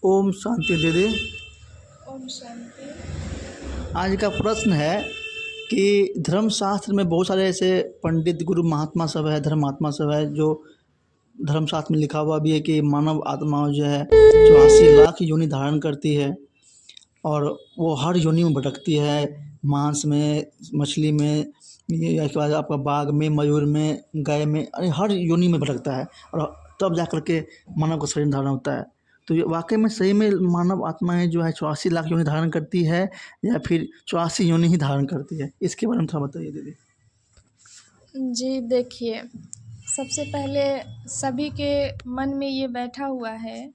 ओम शांति दीदी। ओम शांति। आज का प्रश्न है कि धर्मशास्त्र में बहुत सारे ऐसे पंडित गुरु महात्मा सब है, धर्मात्मा सब है, जो धर्मशास्त्र में लिखा हुआ भी है कि मानव आत्मा जो है 84 लाख योनि धारण करती है और वो हर योनि में भटकती है। मांस में, मछली में, ये इसके बाद आपका बाघ में, मयूर में, गाय में, अरे हर योनि में भटकता है और तब जा कर के मानव का शरीर धारण होता है। तो ये वाकई में सही में मानव आत्माएं जो है 84 लाख योनि धारण करती है या फिर 84 योनि ही धारण करती है? इसके बारे में थोड़ा बताइए दीदी। जी देखिए, सबसे पहले सभी के मन में ये बैठा हुआ है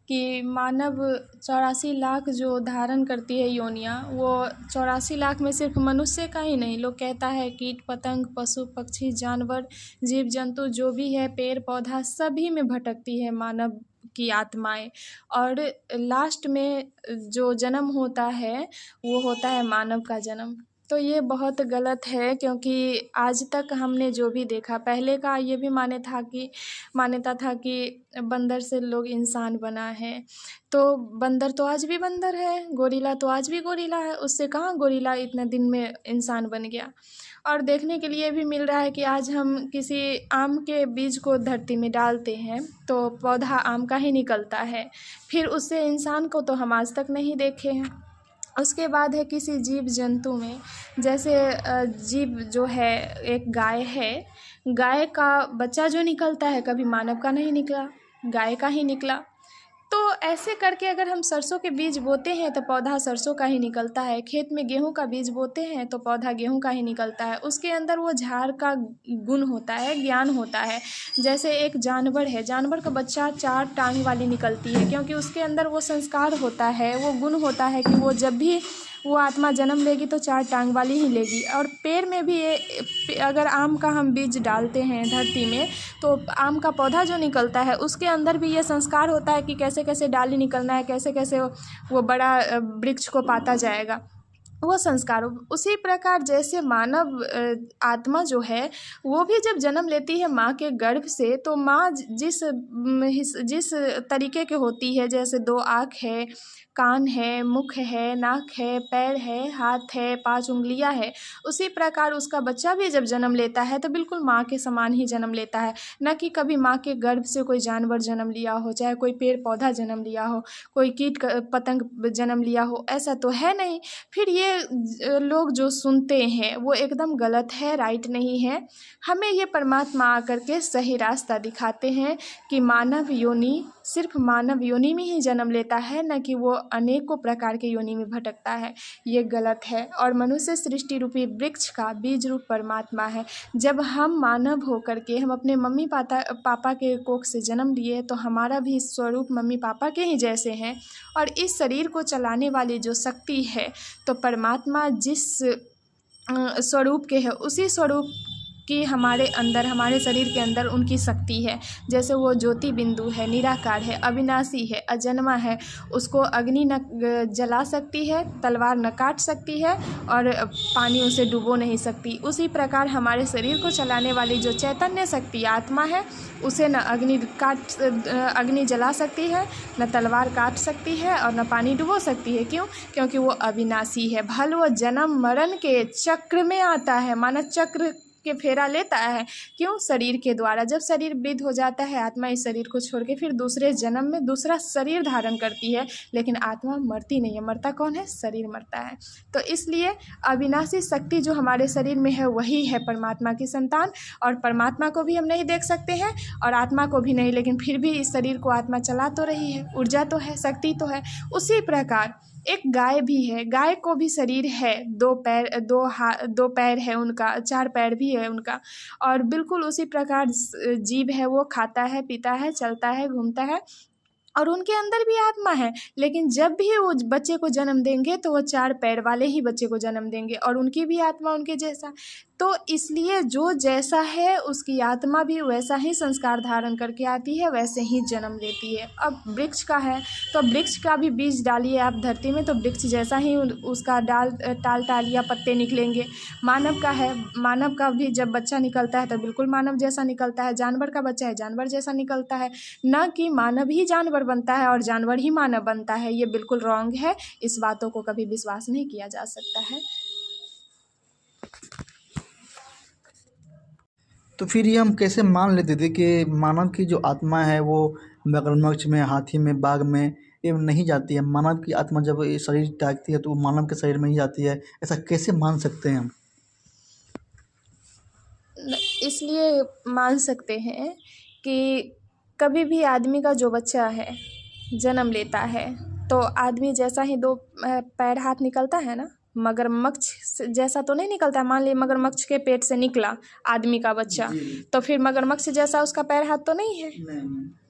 कि मानव 84 लाख जो धारण करती है योनियाँ, वो 84 लाख में सिर्फ मनुष्य का ही नहीं, लोग कहता है कीट पतंग, पशु पक्षी, जानवर, जीव जंतु जो भी है, पेड़ पौधा, सभी में भटकती है मानव की आत्माएं। और लास्ट में जो जन्म होता है वो होता है मानव का जन्म। तो ये बहुत गलत है, क्योंकि आज तक हमने जो भी देखा, पहले का ये भी मान्यता था कि बंदर से लोग इंसान बना है। तो बंदर तो आज भी बंदर है, गोरिल्ला तो आज भी गोरिल्ला है, उससे कहाँ गोरिल्ला इतने दिन में इंसान बन गया। और देखने के लिए भी मिल रहा है कि आज हम किसी आम के बीज को धरती में डालते हैं तो पौधा आम का ही निकलता है, फिर उससे इंसान को तो हम आज तक नहीं देखे हैं। उसके बाद है किसी जीव जंतु में, जैसे जीव जो है, एक गाय है, गाय का बच्चा जो निकलता है कभी मानव का नहीं निकला, गाय का ही निकला। तो ऐसे करके अगर हम सरसों के बीज बोते हैं तो पौधा सरसों का ही निकलता है, खेत में गेहूं का बीज बोते हैं तो पौधा गेहूं का ही निकलता है। उसके अंदर वो झाड़ का गुण होता है, ज्ञान होता है। जैसे एक जानवर है, जानवर का बच्चा 4 टांग वाली निकलती है, क्योंकि उसके अंदर वो संस्कार होता है, वो गुण होता है कि वो जब भी वो आत्मा जन्म लेगी तो 4 टांग वाली ही लेगी। और पेड़ में भी अगर आम का हम बीज डालते हैं धरती में तो आम का पौधा जो निकलता है उसके अंदर भी ये संस्कार होता है कि कैसे कैसे डाली निकलना है, कैसे कैसे वो बड़ा वृक्ष को पाता जाएगा, वो संस्कार। उसी प्रकार जैसे मानव आत्मा जो है वो भी जब जन्म लेती है माँ के गर्भ से, तो माँ जिस तरीके के होती है, जैसे 2 आँख है, कान है, मुख है, नाक है, पैर है, हाथ है, 5 उंगलियां है, उसी प्रकार उसका बच्चा भी जब जन्म लेता है तो बिल्कुल माँ के समान ही जन्म लेता है। न कि कभी माँ के गर्भ से कोई जानवर जन्म लिया हो, चाहे कोई पेड़ पौधा जन्म लिया हो, कोई कीट पतंग जन्म लिया हो, ऐसा तो है नहीं। फिर ये लोग जो सुनते हैं वो एकदम गलत है, राइट नहीं है। हमें ये परमात्मा आकर के सही रास्ता दिखाते हैं कि मानव योनि सिर्फ मानव योनि में ही जन्म लेता है, न कि वो अनेकों प्रकार के योनि में भटकता है। ये गलत है। और मनुष्य सृष्टि रूपी वृक्ष का बीज रूप परमात्मा है। जब हम मानव होकर के हम अपने मम्मी पापा के कोख से जन्म लिए तो हमारा भी स्वरूप मम्मी पापा के ही जैसे हैं। और इस शरीर को चलाने वाली जो शक्ति है, तो परमात्मा जिस स्वरूप के है उसी स्वरूप कि हमारे अंदर, हमारे शरीर के अंदर उनकी शक्ति है। जैसे वो ज्योति बिंदु है, निराकार है, अविनाशी है, अजन्मा है, उसको अग्नि न जला सकती है, तलवार न काट सकती है और पानी उसे डुबो नहीं सकती। उसी प्रकार हमारे शरीर को चलाने वाली जो चैतन्य शक्ति आत्मा है, उसे न अग्नि जला सकती है, न तलवार काट सकती है और न पानी डुबो सकती है। क्यों? क्योंकि वो अविनाशी है। भले वो जन्म मरण के चक्र में आता है, मानव चक्र के फेरा लेता है। क्यों? शरीर के द्वारा। जब शरीर वृद्ध हो जाता है, आत्मा इस शरीर को छोड़ के फिर दूसरे जन्म में दूसरा शरीर धारण करती है, लेकिन आत्मा मरती नहीं है। मरता कौन है? शरीर मरता है। तो इसलिए अविनाशी शक्ति जो हमारे शरीर में है वही है परमात्मा की संतान। और परमात्मा को भी हम नहीं देख सकते हैं और आत्मा को भी नहीं, लेकिन फिर भी इस शरीर को आत्मा चला तो रही है, ऊर्जा तो है, शक्ति तो है। उसी प्रकार एक गाय भी है, गाय को भी शरीर है, 2 पैर है उनका, 4 पैर भी है उनका। और बिल्कुल उसी प्रकार जीव है, वो खाता है, पीता है, चलता है, घूमता है और उनके अंदर भी आत्मा है। लेकिन जब भी वो बच्चे को जन्म देंगे तो वो 4 पैर वाले ही बच्चे को जन्म देंगे और उनकी भी आत्मा उनके जैसा। तो इसलिए जो जैसा है उसकी आत्मा भी वैसा ही संस्कार धारण करके आती है, वैसे ही जन्म लेती है। अब वृक्ष का है तो वृक्ष का भी बीज डालिए आप धरती में तो वृक्ष जैसा ही उसका टाल टालियाँ पत्ते निकलेंगे। मानव का है, मानव का भी जब बच्चा निकलता है तो बिल्कुल मानव जैसा निकलता है। जानवर का बच्चा है जानवर जैसा निकलता है, ना कि मानव ही जानवर बनता है और जानवर ही मानव बनता है। ये बिल्कुल रॉन्ग है, इस बातों को कभी विश्वास नहीं किया जा सकता है। तो फिर ये हम कैसे मान लेते थे कि मानव की जो आत्मा है वो मगरमच्छ में, हाथी में, बाघ में ये नहीं जाती है? मानव की आत्मा जब ये शरीर त्यागती है तो वो मानव के शरीर में ही जाती है, ऐसा कैसे मान सकते हैं हम? इसलिए मान सकते हैं कि कभी भी आदमी का जो बच्चा है जन्म लेता है तो आदमी जैसा ही दो पैर हाथ निकलता है ना, मगरमच्छ जैसा तो नहीं निकलता है। मान लीजिए मगरमच्छ के पेट से निकला आदमी का बच्चा, तो फिर मगरमच्छ जैसा उसका पैर हाथ तो नहीं है।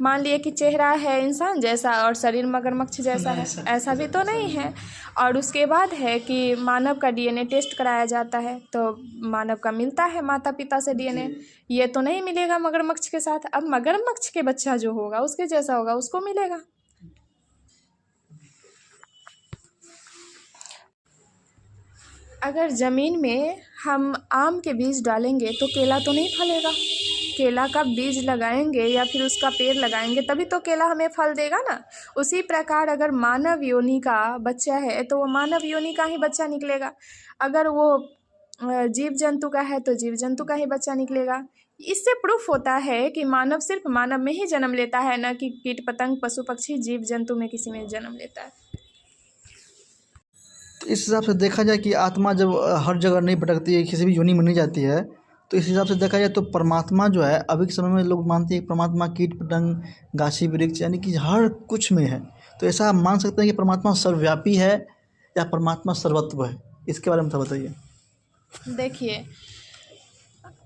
मान लिए कि चेहरा है इंसान जैसा और शरीर मगरमच्छ जैसा है, ऐसा भी तो नहीं है। और उसके बाद है कि मानव का डीएनए टेस्ट कराया जाता है तो मानव का मिलता है माता पिता से डीएनए, ये तो नहीं मिलेगा मगरमच्छ के साथ। अब मगरमच्छ के बच्चा जो होगा उसके जैसा होगा, उसको मिलेगा। अगर ज़मीन में हम आम के बीज डालेंगे तो केला तो नहीं फलेगा। केला का बीज लगाएंगे या फिर उसका पेड़ लगाएंगे तभी तो केला हमें फल देगा ना। उसी प्रकार अगर मानव योनि का बच्चा है तो वो मानव योनि का ही बच्चा निकलेगा। अगर वो जीव जंतु का है तो जीव जंतु का ही बच्चा निकलेगा। इससे प्रूफ होता है कि मानव सिर्फ मानव में ही जन्म लेता है, न कि कीट पतंग पशु पक्षी जीव जंतु में किसी में जन्म लेता है। तो इस हिसाब से देखा जाए कि आत्मा जब हर जगह नहीं भटकती है, किसी भी योनि में नहीं जाती है, तो इस हिसाब से देखा जाए तो परमात्मा जो है अभी के समय में लोग मानते हैं कि परमात्मा कीट पतंग गाछी वृक्ष यानी कि हर कुछ में है। तो ऐसा मान सकते हैं कि परमात्मा सर्वव्यापी है या परमात्मा सर्वत्व है? इसके बारे में तो बताइए। देखिए,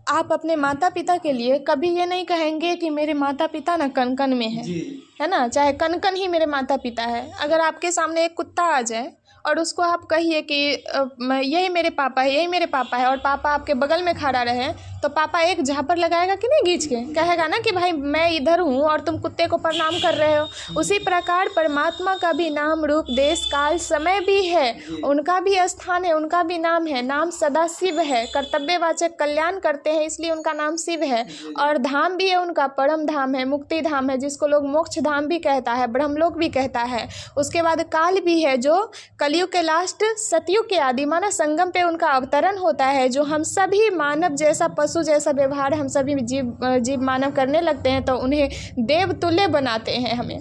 आप अपने माता पिता के लिए कभी ये नहीं कहेंगे कि मेरे माता पिता ना कन कन में है ना, चाहे कन कन ही मेरे माता पिता है। अगर आपके सामने एक कुत्ता आ जाए और उसको आप कहिए कि यही मेरे पापा है, यही मेरे पापा है, और पापा आपके बगल में खड़ा रहे तो पापा एक झापड़ लगाएगा कि नहीं खींच के, कहेगा ना कि भाई मैं इधर हूँ और तुम कुत्ते को प्रणाम कर रहे हो। उसी प्रकार परमात्मा का भी नाम रूप देश काल समय भी है, उनका भी स्थान है, उनका भी नाम है। नाम सदा शिव है, कर्तव्यवाचक कल्याण करते हैं इसलिए उनका नाम शिव है। और धाम भी है उनका, परम धाम है, मुक्ति धाम है, जिसको लोग मोक्ष धाम भी कहता है, ब्रह्मलोक भी कहता है। उसके बाद काल भी है जो कलयुग के लास्ट सतयुग के आदि माना संगम पे उनका अवतरण होता है। जो हम सभी मानव जैसा पशु जैसा व्यवहार हम सभी जीव मानव करने लगते हैं तो उन्हें देव तुल्य बनाते हैं हमें।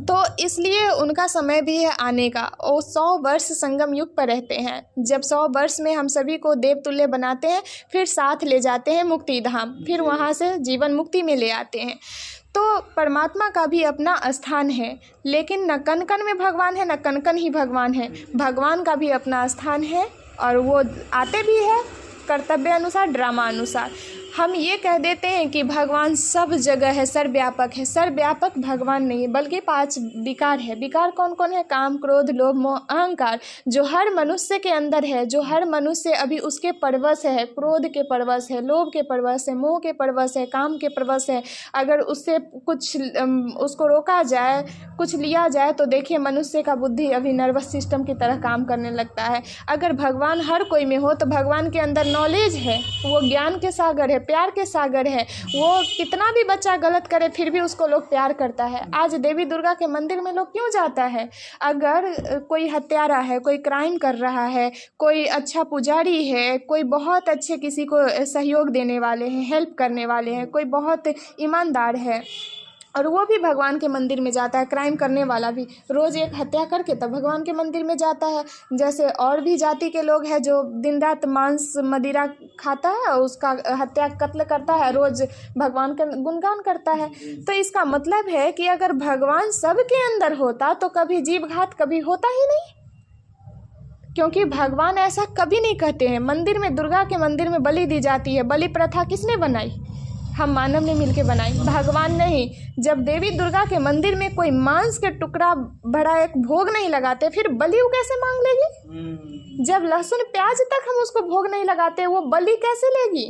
तो इसलिए उनका समय भी है आने का। वो 100 वर्ष संगम युग पर रहते हैं। जब 100 वर्ष में हम सभी को देव तुल्य बनाते हैं फिर साथ ले जाते हैं मुक्ति धाम, फिर वहाँ से जीवन मुक्ति में ले आते हैं। तो परमात्मा का भी अपना स्थान है, लेकिन न कन कन में भगवान है न कन कन ही भगवान है। भगवान का भी अपना स्थान है और वो आते भी है कर्तव्य अनुसार, ड्रामा अनुसार। हम ये कह देते हैं कि भगवान सब जगह है, सर्वव्यापक है। सर्वव्यापक भगवान नहीं है, बल्कि 5 विकार है। विकार कौन कौन है? काम, क्रोध, लोभ, मोह, अहंकार, जो हर मनुष्य के अंदर है, जो हर मनुष्य अभी उसके परवश है। क्रोध के परवश है, लोभ के परवश है, मोह के परवश है, काम के परवश है। अगर उससे कुछ उसको रोका जाए, कुछ लिया जाए तो देखिए मनुष्य का बुद्धि अभी नर्वस सिस्टम की तरह काम करने लगता है। अगर भगवान हर कोई में हो तो भगवान के अंदर नॉलेज है, वो ज्ञान के सागर है, प्यार के सागर है। वो कितना भी बच्चा गलत करे फिर भी उसको लोग प्यार करता है। आज देवी दुर्गा के मंदिर में लोग क्यों जाता है? अगर कोई हत्यारा है, कोई क्राइम कर रहा है, कोई अच्छा पुजारी है, कोई बहुत अच्छे किसी को सहयोग देने वाले हैं, हेल्प करने वाले हैं, कोई बहुत ईमानदार है और वो भी भगवान के मंदिर में जाता है। क्राइम करने वाला भी रोज़ एक हत्या करके तब भगवान के मंदिर में जाता है। जैसे और भी जाति के लोग हैं जो दिन रात मांस मदिरा खाता है और उसका हत्या कत्ल करता है, रोज़ भगवान का गुणगान करता है। तो इसका मतलब है कि अगर भगवान सबके अंदर होता तो कभी जीव घात कभी होता ही नहीं, क्योंकि भगवान ऐसा कभी नहीं कहते हैं। मंदिर में, दुर्गा के मंदिर में बलि दी जाती है। बलि प्रथा किसने बनाई? हम मानव ने मिलके बनाई, भगवान नहीं। जब देवी दुर्गा के मंदिर में कोई मांस के टुकड़ा बड़ा एक भोग नहीं लगाते, फिर बलि वो कैसे मांग लेगी? जब लहसुन प्याज तक हम उसको भोग नहीं लगाते, वो बलि कैसे लेगी?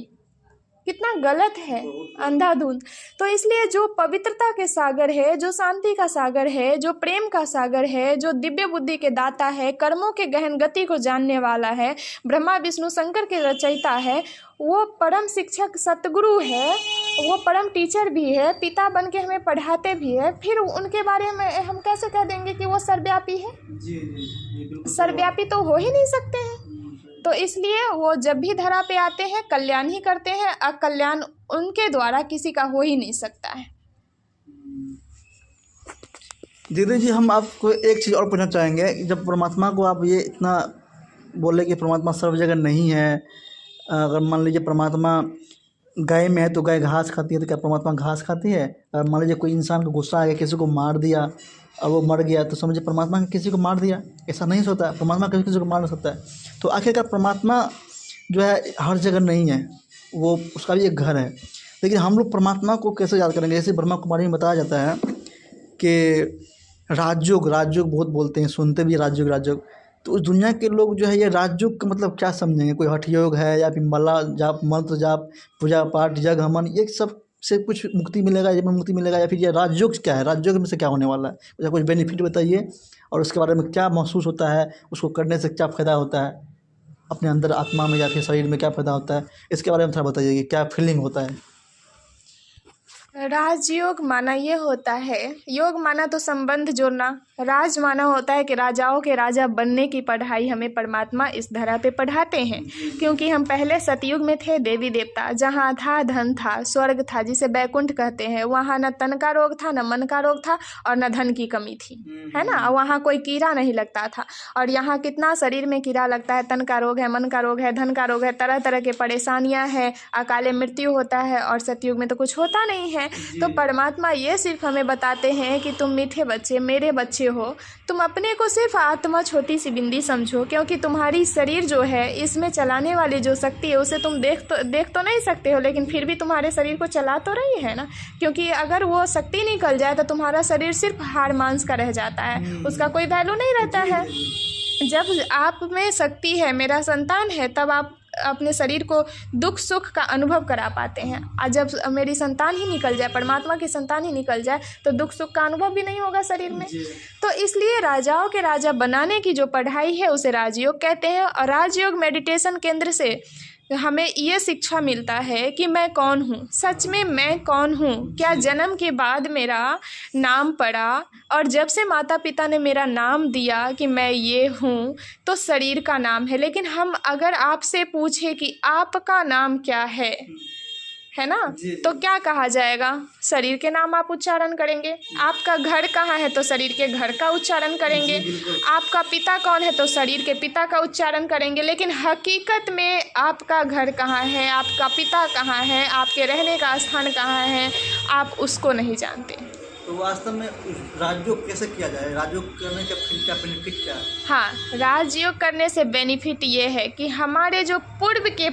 कितना गलत है, अंधाधुंध। तो इसलिए जो पवित्रता के सागर है, जो शांति का सागर है, जो प्रेम का सागर है, जो दिव्य बुद्धि के दाता है, कर्मों के गहन गति को जानने वाला है, ब्रह्मा विष्णु शंकर के रचयिता है, वो परम शिक्षक सतगुरु है, वो परम टीचर भी है, पिता बन के हमें पढ़ाते भी है, फिर उनके बारे में हम कैसे कह देंगे कि वो सर्वव्यापी है? सर्वव्यापी तो हो ही नहीं सकते हैं। तो इसलिए वो जब भी धरा पे आते हैं कल्याण ही करते हैं, अकल्याण उनके द्वारा किसी का हो ही नहीं सकता है। दीदी जी, हम आपको एक चीज़ और पूछना चाहेंगे। जब परमात्मा को आप ये इतना बोले कि परमात्मा सर्व जगह नहीं है, अगर मान लीजिए परमात्मा गाय में है तो गाय घास खाती है, तो क्या परमात्मा घास खाती है? अगर मान लीजिए कोई इंसान को गुस्सा आ गया, किसी को मार दिया और वो मर गया, तो समझिए परमात्मा ने किसी को मार दिया? ऐसा नहीं होता है, परमात्मा किसी को मार नहीं सकता है। तो आखिरकार परमात्मा जो है हर जगह नहीं है, वो उसका भी एक घर है। लेकिन हम लोग परमात्मा को कैसे याद करेंगे? जैसे ब्रह्मा कुमारी में बताया जाता है कि राजयोग राजयोग बहुत बोलते हैं, सुनते भी राजयोग राजयोग। तो उस दुनिया के लोग जो है ये राजयोग का मतलब क्या समझेंगे? कोई हठ योग है या फिर माला जाप, मंत्र जाप, पूजा पाठ, जग हवन, ये सब से कुछ मुक्ति मिलेगा, ये मुक्ति मिलेगा? या फिर ये राजयोग क्या है? राजयोग में से क्या होने वाला है? मुझे कुछ बेनिफिट बताइए, और उसके बारे में क्या महसूस होता है, उसको करने से क्या फ़ायदा होता है अपने अंदर आत्मा में या फिर शरीर में, क्या फ़ायदा होता है? इसके बारे में थोड़ा बताइए कि क्या फीलिंग होता है। राजयोग माना ये होता है, योग माना तो संबंध जोड़ना, राज माना होता है कि राजाओं के राजा बनने की पढ़ाई हमें परमात्मा इस धरा पे पढ़ाते हैं। क्योंकि हम पहले सतयुग में थे, देवी देवता, जहाँ था धन था, स्वर्ग था, जिसे बैकुंठ कहते हैं। वहाँ न तन का रोग था, न मन का रोग था, और न धन की कमी थी, है ना। वहाँ कोई कीड़ा नहीं लगता था। और यहाँ कितना शरीर में कीड़ा लगता है, तन का रोग है, मन का रोग है, धन का रोग है, तरह तरह के परेशानियाँ हैं, अकाले मृत्यु होता है। और सतयुग में तो कुछ होता नहीं है। तो परमात्मा ये सिर्फ हमें बताते हैं कि तुम मीठे बच्चे, मेरे बच्चे हो, तुम अपने को सिर्फ आत्मा छोटी सी बिंदी समझो। क्योंकि तुम्हारी शरीर जो है, इसमें चलाने वाली जो शक्ति है, उसे तुम देख तो नहीं सकते हो, लेकिन फिर भी तुम्हारे शरीर को चला तो रही है ना। क्योंकि अगर वो शक्ति निकल जाए तो तुम्हारा शरीर सिर्फ हाड़ मांस का रह जाता है, उसका कोई वैल्यू नहीं रहता है। जब आप में शक्ति है, मेरा संतान है, तब आप अपने शरीर को दुख सुख का अनुभव करा पाते हैं। और जब मेरी संतान ही निकल जाए, परमात्मा की संतान ही निकल जाए, तो दुख सुख का अनुभव भी नहीं होगा शरीर में। तो इसलिए राजाओं के राजा बनाने की जो पढ़ाई है उसे राजयोग कहते हैं। और राजयोग मेडिटेशन केंद्र से हमें ये शिक्षा मिलता है कि मैं कौन हूँ, सच में मैं कौन हूँ, क्या जन्म के बाद मेरा नाम पड़ा, और जब से माता पिता ने मेरा नाम दिया कि मैं ये हूँ, तो शरीर का नाम है। लेकिन हम अगर आपसे पूछे कि आपका नाम क्या है ना, तो क्या कहा जाएगा? शरीर के नाम आप उच्चारण करेंगे। आपका घर कहाँ है, तो शरीर के घर का उच्चारण करेंगे। आपका पिता कौन है, तो शरीर के पिता का उच्चारण करेंगे। लेकिन हकीकत में आपका घर कहाँ है, आपका पिता कहाँ है, आपके रहने का स्थान कहाँ है, आप उसको नहीं जानते। तो वास्तव में राजयोग कैसे किया जाए? राजयोग करने का फिर क्या बेनिफिट क्या है? हाँ, राजयोग करने से बेनिफिट ये है कि हमारे जो पूर्व के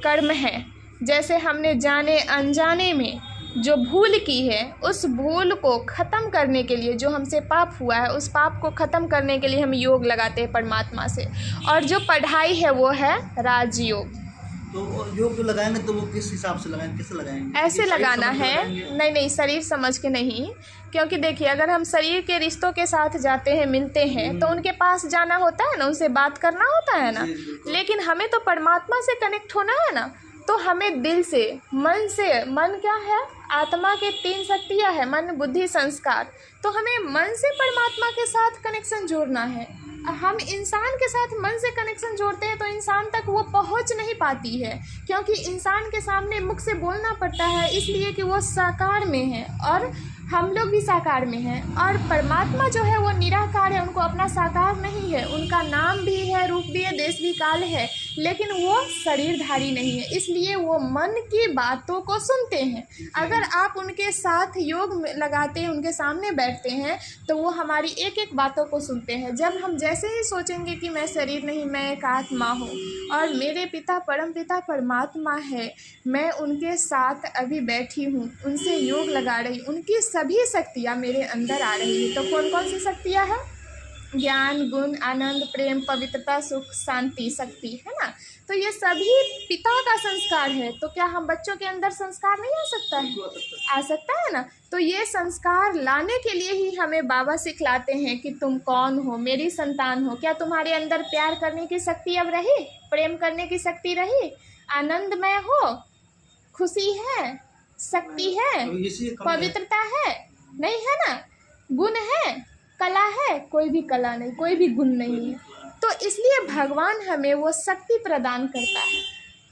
कर्म हैं, जैसे हमने जाने अनजाने में जो भूल की है, उस भूल को ख़त्म करने के लिए, जो हमसे पाप हुआ है, उस पाप को ख़त्म करने के लिए हम योग लगाते हैं परमात्मा से। और जो पढ़ाई है वो है राजयोग। तो योग जो लगाएंगे तो वो किस हिसाब से लगाएंगे, कैसे लगाएंगे? ऐसे लगाना है, नहीं शरीर समझ के नहीं। क्योंकि देखिए, अगर हम शरीर के रिश्तों के साथ जाते हैं, मिलते हैं, तो उनके पास जाना होता है ना, उनसे बात करना होता है ना। लेकिन हमें तो परमात्मा से कनेक्ट होना है ना। तो हमें दिल से, मन क्या है, आत्मा के 3 शक्तियाँ है, मन बुद्धि संस्कार। तो हमें मन से परमात्मा के साथ कनेक्शन जोड़ना है। हम इंसान के साथ मन से कनेक्शन जोड़ते हैं तो इंसान तक वो पहुंच नहीं पाती है। क्योंकि इंसान के सामने मुख से बोलना पड़ता है, इसलिए कि वो साकार में है। और हम लोग भी साकार में हैं, और परमात्मा जो है वो निराकार है, उनको अपना साकार नहीं है, उनका नाम भी है, रूप भी है, देश भी काल है, लेकिन वो शरीरधारी नहीं है, इसलिए वो मन की बातों को सुनते हैं। अगर आप उनके साथ योग लगाते हैं, उनके सामने बैठते हैं, तो वो हमारी एक एक बातों को सुनते हैं। जब हम जैसे ही सोचेंगे कि मैं शरीर नहीं, मैं एक आत्मा हूँ और मेरे पिता परमपिता परमात्मा है, मैं उनके साथ अभी बैठी हूँ, उनसे योग लगा रही, उनकी सभी शक्तियाँ मेरे अंदर आ रही है। तो कौन कौन सी शक्तियाँ हैं? ज्ञान, गुण, आनंद, प्रेम, पवित्रता, सुख, शांति, शक्ति, है ना। तो ये सभी पिता का संस्कार है। तो क्या हम बच्चों के अंदर संस्कार नहीं आ सकता है? आ सकता है ना। तो ये संस्कार लाने के लिए ही हमें बाबा सिखलाते हैं कि तुम कौन हो, मेरी संतान हो। क्या तुम्हारे अंदर प्यार करने की शक्ति अब रही? प्रेम करने की शक्ति रही? आनंदमय हो? खुशी है? शक्ति है? पवित्रता है? नहीं है ना। गुण है? कला है? कोई भी कला नहीं, कोई भी गुण नहीं है। तो इसलिए भगवान हमें वो शक्ति प्रदान करता है,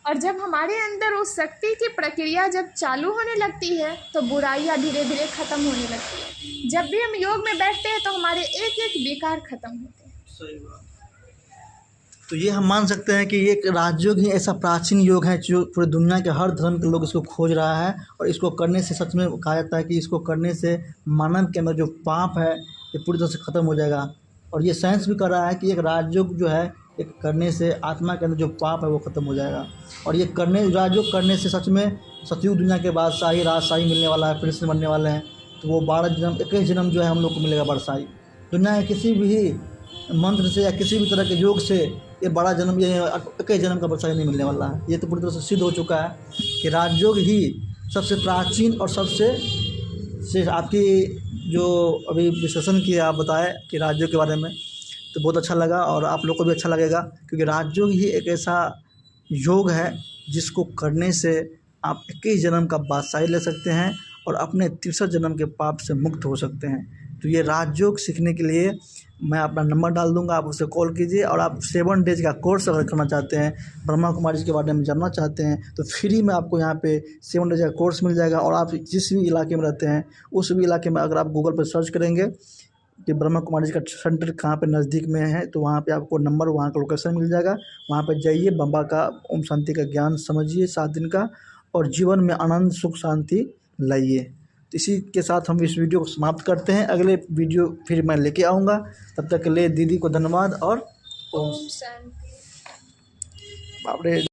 और जब हमारे अंदर उस शक्ति की प्रक्रिया जब चालू होने लगती है तो बुराइयां धीरे धीरे खत्म होने लगती है। जब भी हम योग में बैठते हैं तो हमारे एक एक विकार खत्म होते हैं। सही बात। तो ये हम मान सकते हैं कि ये एक राजयोग ही ऐसा प्राचीन योग है जो पूरी दुनिया के हर धर्म के लोग इसको खोज रहा है, और इसको करने से सच में कहा जाता है कि इसको करने से मानव के अंदर जो पाप है ये पूरी तरह से ख़त्म हो जाएगा। और ये साइंस भी कर रहा है कि एक राजयोग जो है एक करने से आत्मा के अंदर जो पाप है वो ख़त्म हो जाएगा। और ये राजयोग करने से सच में सतयुग दुनिया के बादशाही राजशाही मिलने वाला है, प्रिंस बनने वाले हैं। तो वो 12 जन्म 21 जन्म जो है हम लोग को मिलेगा बादशाही। दुनिया के किसी भी मंत्र से या किसी भी तरह के योग से ये बड़ा जन्म, ये 21 जन्म का बादशाही नहीं मिलने वाला है। ये तो पूरी तरह से सिद्ध हो चुका है कि राजयोग ही सबसे प्राचीन और सबसे आपकी जो अभी विश्लेषण किया आप बताए कि राजयोग के बारे में, तो बहुत अच्छा लगा और आप लोग को भी अच्छा लगेगा, क्योंकि राजयोग ही एक ऐसा योग है जिसको करने से आप 21 जन्म का बादशाही ले सकते हैं और अपने 63 जन्म के पाप से मुक्त हो सकते हैं। तो ये राजयोग सीखने के लिए मैं अपना नंबर डाल दूंगा, आप उसे कॉल कीजिए। और आप 7 डेज का कोर्स अगर करना चाहते हैं, ब्रह्मा कुमारी जी के बारे में जानना चाहते हैं, तो फ्री में आपको यहाँ पे 7 डेज का कोर्स मिल जाएगा। और आप जिस भी इलाके में रहते हैं उस भी इलाके में अगर आप गूगल पर सर्च करेंगे कि ब्रह्मा कुमारी जी का सेंटर कहाँ पे नज़दीक में है, तो वहाँ पे आपको नंबर, वहाँ का लोकेशन मिल जाएगा। वहाँ पे जाइए, बाबा का ओम शांति का ज्ञान समझिए 7 दिन का, और जीवन में आनंद सुख शांति लाइए। तो इसी के साथ हम इस वीडियो को समाप्त करते हैं। अगले वीडियो फिर मैं लेके आऊँगा। तब तक के लिए दीदी को धन्यवाद और ओम शांति। बाप रे।